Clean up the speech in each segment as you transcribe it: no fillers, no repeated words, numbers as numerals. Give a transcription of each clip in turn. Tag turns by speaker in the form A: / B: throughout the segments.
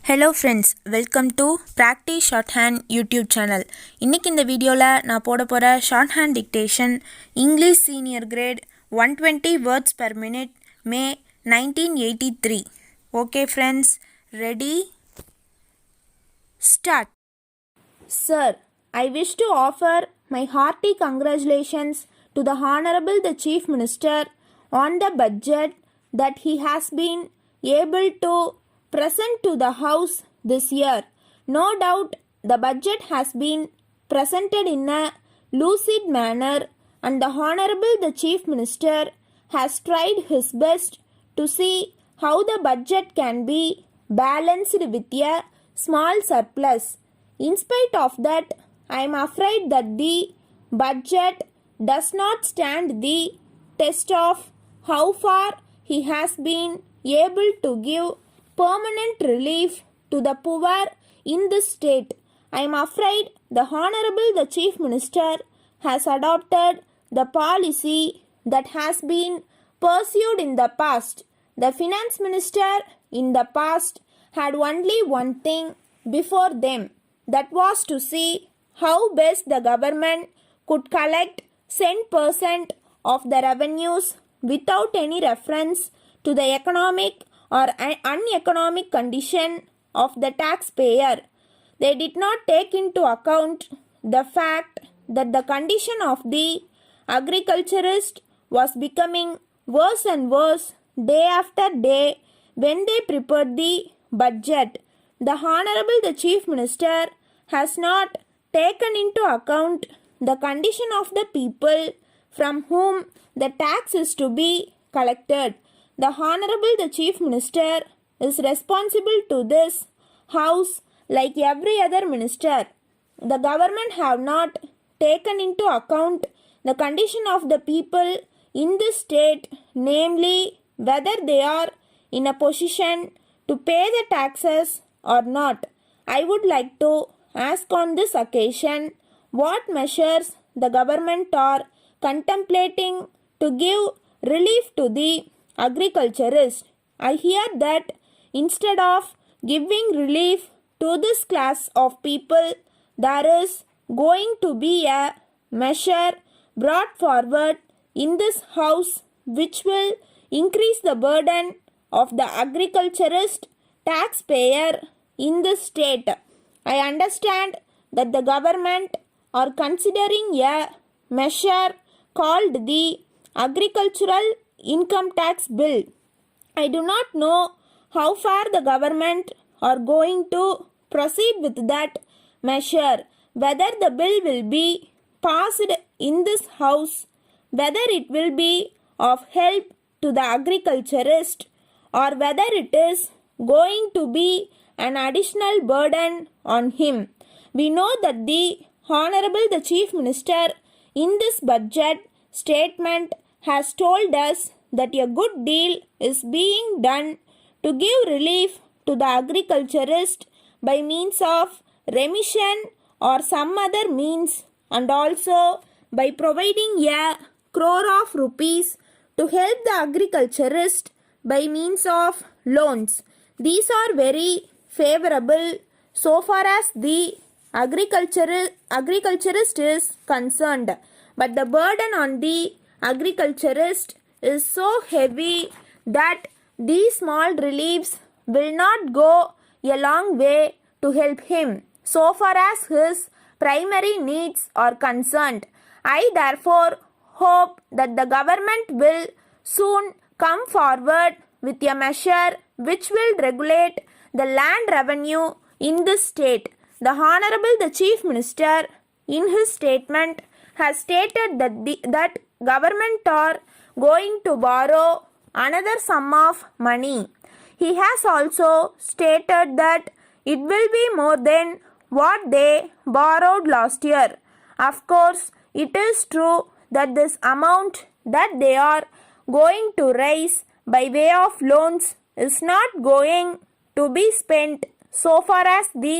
A: Hello friends, welcome to practice short hand YouTube channel. இன்றைக்கி இந்த வீடியோவில் நான் போட போகிற short hand dictation English senior great 120 words per minute May 1983. Okay friends, ready? Start. Sir, I wish to offer my hearty congratulations to the Honorable the Chief Minister on the budget that he has been able to present to the House this year. No doubt the budget has been presented in a lucid manner and the Honorable the Chief Minister has tried his best to see how the budget can be balanced with a small surplus. In spite of that, I am afraid that the budget does not stand the test of how far he has been able to give permanent relief to the poor in this state. I am afraid the Honorable the Chief Minister has adopted the policy that has been pursued in the past. The Finance Minister in the past had only one thing before them, that was to see how best the government could collect cent% of the revenues without any reference to the economic or uneconomic condition of the taxpayer. They did not take into account the fact that the condition of the agriculturist was becoming worse and worse day after day when they prepared the budget. The Honorable the Chief Minister has not taken into account the condition of the people from whom the tax is to be collected. The Honorable the Chief Minister is responsible to this House like every other minister. The government have not taken into account the condition of the people in this state, namely whether they are in a position to pay the taxes or not. I would like to ask on this occasion what measures the government are contemplating to give relief to the agriculturist. I hear that instead of giving relief to this class of people, there is going to be a measure brought forward in this House which will increase the burden of the agriculturist taxpayer in this state. I understand that the government are considering a measure called the Agricultural Income Tax Bill. I do not know how far the government are going to proceed with that measure, whether the bill will be passed in this House, whether it will be of help to the agriculturist, or whether it is going to be an additional burden on him. We know that the Honorable the Chief Minister in this budget statement has told us that a good deal is being done to give relief to the agriculturist by means of remission or some other means, and also by providing a crore of rupees to help the agriculturist by means of loans. These are very favorable so far as the agriculturist is concerned, but the burden on the agriculturist is so heavy that these small reliefs will not go a long way to help him so far as his primary needs are concerned. I therefore hope that the government will soon come forward with a measure which will regulate the land revenue in this state. The Honorable the Chief Minister in his statement has stated that government are going to borrow another sum of money. He has also stated that it will be more than what they borrowed last year. Of course, it is true that this amount that they are going to raise by way of loans is not going to be spent so far as the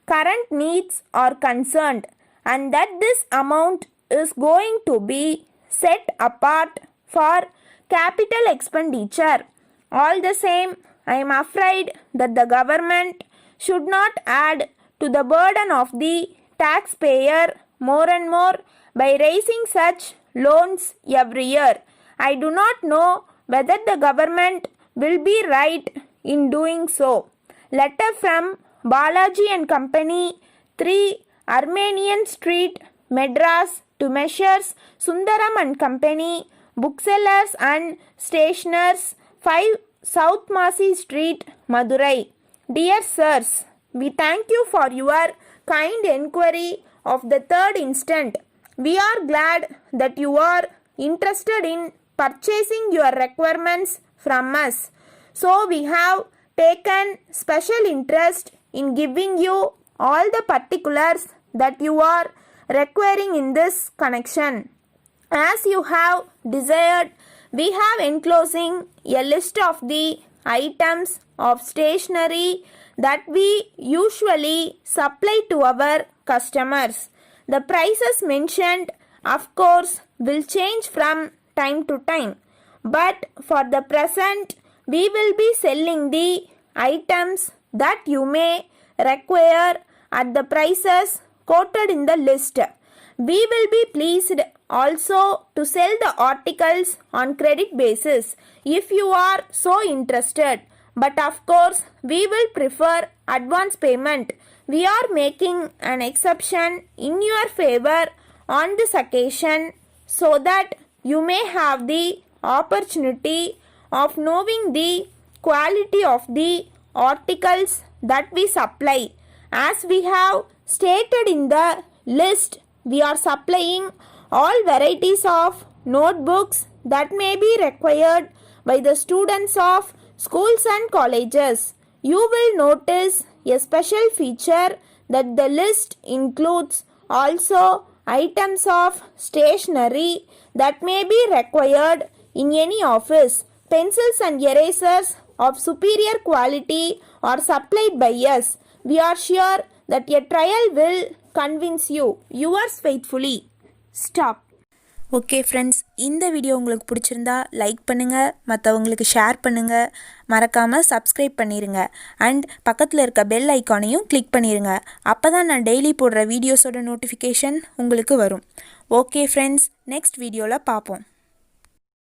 A: current needs are concerned, and that this amount is going to be set apart for capital expenditure. All the same, I am afraid that the government should not add to the burden of the taxpayer more and more by raising such loans every year. I do not know whether the government will be right in doing so. Letter from Balaji and Company, 3 Armenian Street, Madras, to Messrs. Sundaram and Company, booksellers and stationers, 5 South Masi Street, Madurai. Dear sirs, we thank you for your kind enquiry of the third instant. We are glad that you are interested in purchasing your requirements from us. So we have taken special interest in giving you all the particulars that you are requiring in this connection. As you have desired, we have enclosing a list of the items of stationery that we usually supply to our customers. The prices mentioned, of course, will change from time to time, but for the present, we will be selling the items that you may require at the prices quoted in the list. We will be pleased also to sell the articles on credit basis if you are so interested, but of course we will prefer advance payment. We are making an exception in your favor on this occasion so that you may have the opportunity of knowing the quality of the articles that we supply. As we have stated in the list, we are supplying all varieties of notebooks that may be required by the students of schools and colleges. You will notice a special feature that the list includes also items of stationery that may be required in any office. Pencils and erasers of superior quality are supplied by us. We are sure that a trial will convince you. Yours faithfully. Stop.
B: Okay friends, இந்த video உங்களுக்கு பிடிச்சிருந்தா like பண்ணுங்கள், மற்றவங்களுக்கு share பண்ணுங்கள், மறக்காமல் subscribe பண்ணிடுங்க. And பக்கத்தில் இருக்க பெல் ஐக்கானையும் கிளிக் பண்ணிடுங்க. அப்போ தான் நான் டெய்லி போடுற வீடியோஸோட நோட்டிஃபிகேஷன் உங்களுக்கு வரும். ஓகே ஃப்ரெண்ட்ஸ், நெக்ஸ்ட் வீடியோவில் பார்ப்போம்.